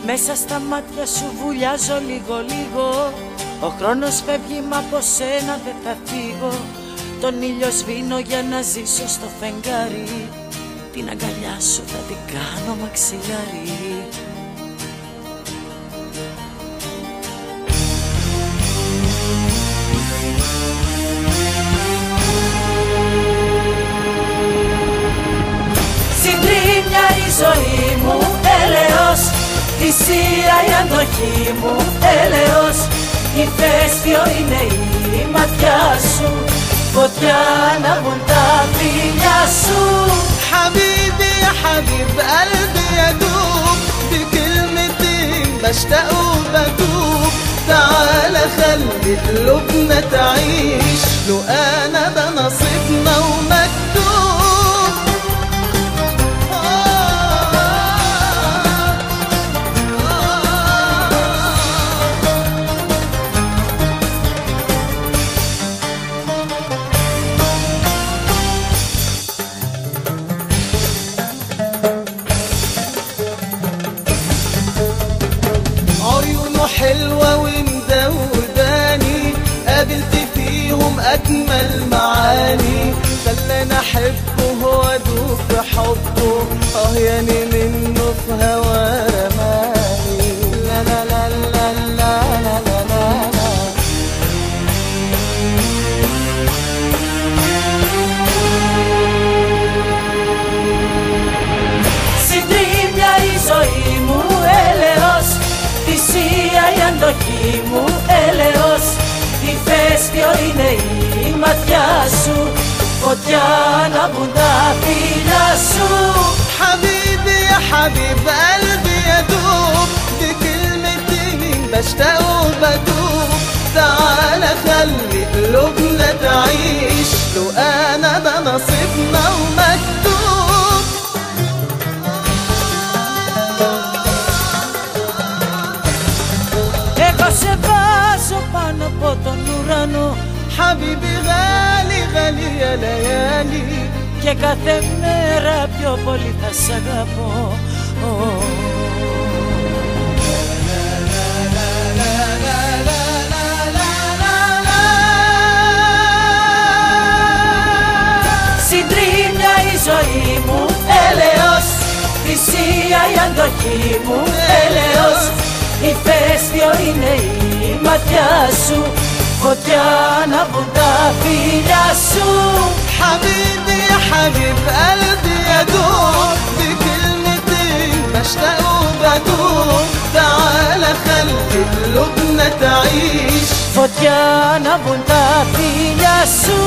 Μέσα στα μάτια σου βουλιάζω λίγο λίγο. Ο χρόνος φεύγει μα από σένα δεν θα φύγω. Τον ήλιο σβήνω για να ζήσω στο φεγγάρι. Την αγκαλιά σου θα την κάνω μαξιλάρι. Συντρίμμια η ζωή μου, έλεος. Θυσία η αντοχή μου, έλεος. Ηφαίστειο είναι η ματιά σου. Φωτιά ανάβουν τα φιλιά σου. حبيبي يا حبيب قلبي يدوب بكلمتين بشتاق وبدوب. تعال خلي قلوبنا تعيش لو انا ده نصيبنا ومكتوب. حلوة ومدوداني قابلت فيهم أجمل معاني. خلاني أحبه وأدوب في حبه. ياني منه في هوا رماني. لا لا لا لا لا لا لا لا لا. Συντρίμμια η ζωή μου, έλεος. Θυσία η αντοχή μου, έλεος. Ηφαίστειο είναι η ματιά σου. Φωτιά ανάβουν τα φιλιά σου. حبيبي يا حبيب قلبي يدوب بكلمتين بشتاق وبدوب. تعال خلي قلوبنا تعيش لو انا ده نصيبنا ومكتوب. Εγώ σε βάζω πάνω από τον ουρανό. حبيبي غالي غالي يا ليالي. Και κάθε μέρα πιο πολύ θα σ' αγαπώ. Συντρίμμια η ζωή μου, έλεος. Θυσία η αντοχή μου, έλεος. Ηφαίστειο είναι η ματιά σου. Φωτιά ανάβουν τα φιλιά σου. حبيبي يا حبيب قلبي يدوب بكلمتين بشتاق وبدوب. تعال خلي قلوبنا تعيش. Φωτιά ανάβουν τα φιλιά σου.